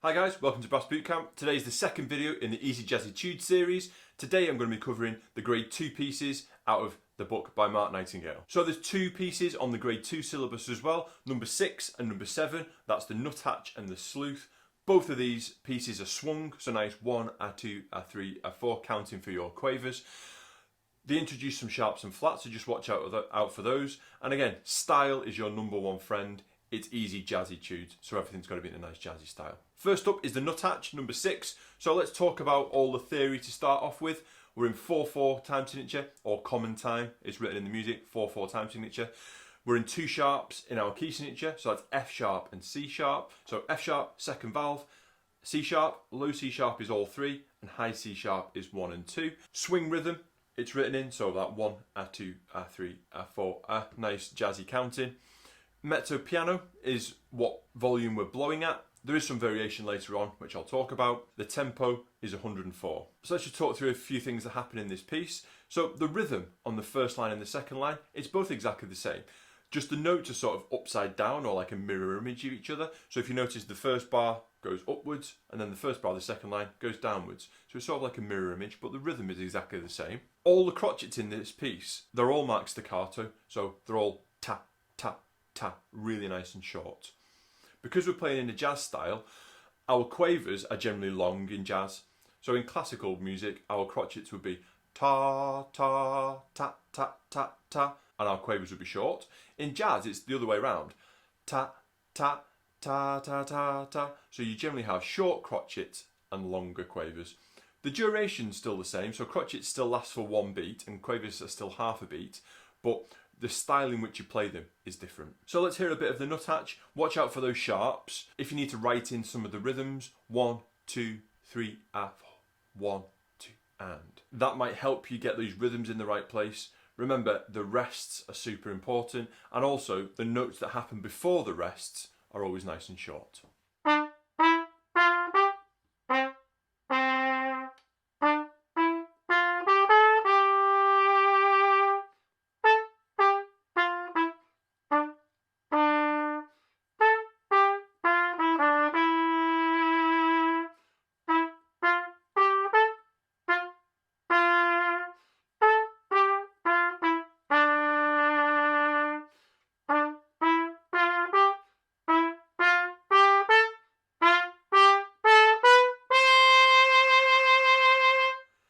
Hi guys, welcome to Brass Bootcamp. Today is the second video in the Easy Jazzy Tudes series. Today I'm going to be covering the grade 2 pieces out of the book by Mark Nightingale. So there's two pieces on the grade 2 syllabus as well, number 6 and number 7. That's the Nuthatch and The Sleuth. Both of these pieces are swung, so nice 1, A2, A3, A4, counting for your quavers. They introduce some sharps and flats, so just watch out for those. And again, style is your number one friend. It's easy Jazzy Tudes, so everything's got to be in a nice jazzy style. First up is the Nuthatch, number 6. So let's talk about all the theory to start off with. We're in 4/4 time signature, or common time. It's written in the music, 4/4 time signature. We're in 2 sharps in our key signature, so that's F sharp and C sharp. So F sharp, second valve, C sharp, low C sharp is all 3, and high C sharp is 1 and 2. Swing rhythm, it's written in, so that 1, A2, A3, A4, A, nice jazzy counting. Mezzo piano is what volume we're blowing at. There is some variation later on, which I'll talk about. The tempo is 104. So let's just talk through a few things that happen in this piece. So the rhythm on the first line and the second line, it's both exactly the same. Just the notes are sort of upside down, or like a mirror image of each other. So if you notice, the first bar goes upwards, and then the first bar of the second line goes downwards. So it's sort of like a mirror image, but the rhythm is exactly the same. All the crotchets in this piece, they're all marked staccato, so they're all ta, ta, ta, really nice and short. Because we're playing in a jazz style, our quavers are generally long in jazz. So in classical music, our crotchets would be ta, ta, ta, ta, ta, ta, and our quavers would be short. In jazz, it's the other way around. Ta, ta, ta, ta, ta, ta. So you generally have short crotchets and longer quavers. The duration's still the same, so crotchets still last for 1 beat and quavers are still half a beat, but the style in which you play them is different. So let's hear a bit of the Nuthatch. Watch out for those sharps. If you need to write in some of the rhythms, 1, 2, 3, A4, 1, 2, and. That might help you get those rhythms in the right place. Remember, the rests are super important, and also the notes that happen before the rests are always nice and short.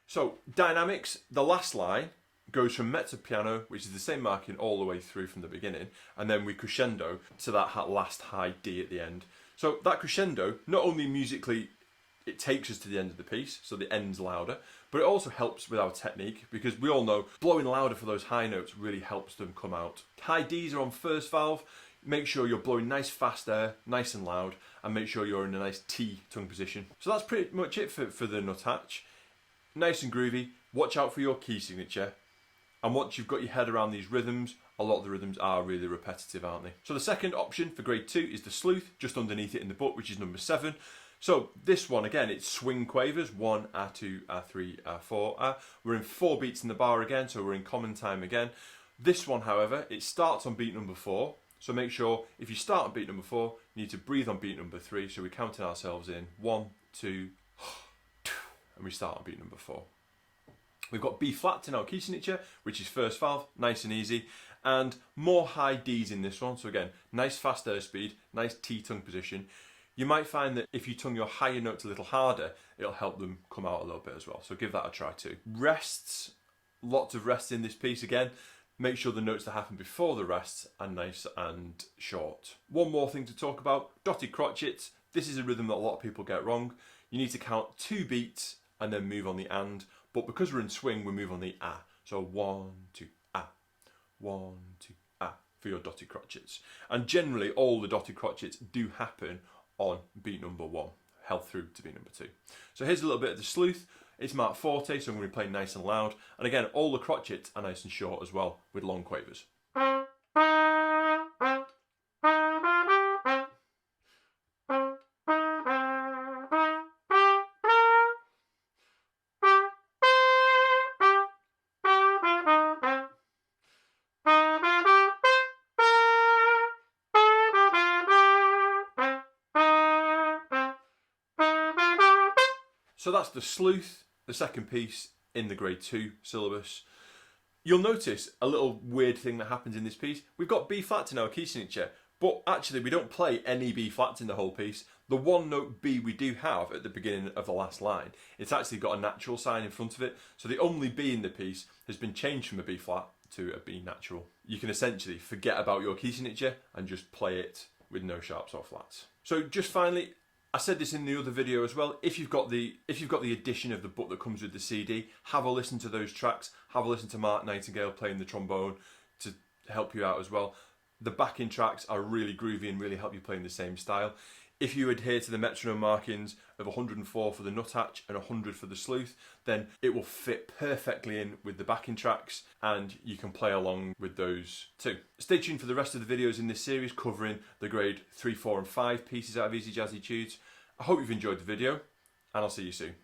So, dynamics, the last line goes from mezzo piano, which is the same marking all the way through from the beginning, and then we crescendo to that last high D at the end. So that crescendo, not only musically, it takes us to the end of the piece, so the end's louder, but it also helps with our technique, because we all know blowing louder for those high notes really helps them come out. High Ds are on first valve. Make sure you're blowing nice fast air, nice and loud, and make sure you're in a nice T tongue position. So that's pretty much it for the Nuthatch. Nice and groovy. Watch out for your key signature. And once you've got your head around these rhythms, a lot of the rhythms are really repetitive, aren't they? So the second option for grade 2 is the Sleuth, just underneath it in the book, which is number 7. So this one, again, it's swing quavers, 1, A2, A3, A4, A. We're in 4 beats in the bar again, so we're in common time again. This one, however, it starts on beat number 4. So make sure, if you start on beat number 4, you need to breathe on beat number 3. So we're counting ourselves in, 1, 2, and we start on beat number 4. We've got B flat in our key signature, which is first valve, nice and easy, and more high Ds in this one. So again, nice fast airspeed, nice T tongue position. You might find that if you tongue your higher notes a little harder, it'll help them come out a little bit as well. So give that a try too. Rests, lots of rests in this piece again. Make sure the notes that happen before the rests are nice and short. One more thing to talk about, Dottie Crotchets. This is a rhythm that a lot of people get wrong. You need to count 2 beats and then move on the and, but because we're in swing, we move on the A. So 1, 2, A, 1, 2, A for your Dottie Crotchets. And generally, all the Dottie Crotchets do happen on beat number 1, held through to beat number 2. So here's a little bit of the Sleuth. It's marked forte, so I'm going to be playing nice and loud. And again, all the crotchets are nice and short as well, with long quavers. So that's the Sleuth, the second piece in the grade 2 syllabus. You'll notice a little weird thing that happens in this piece. We've got B flats in our key signature, but actually we don't play any B flats in the whole piece. The one note B we do have at the beginning of the last line, it's actually got a natural sign in front of it. So the only B in the piece has been changed from a B flat to a B natural. You can essentially forget about your key signature and just play it with no sharps or flats. So just finally, I said this in the other video as well, if you've got the edition of the book that comes with the CD, have a listen to those tracks, have a listen to Mark Nightingale playing the trombone to help you out as well. The backing tracks are really groovy and really help you play in the same style. If you adhere to the metronome markings of 104 for the Nuthatch and 100 for the Sleuth, then it will fit perfectly in with the backing tracks and you can play along with those too. Stay tuned for the rest of the videos in this series covering the grade 3, 4 and 5 pieces out of Easy Jazzy Tudes. I hope you've enjoyed the video and I'll see you soon.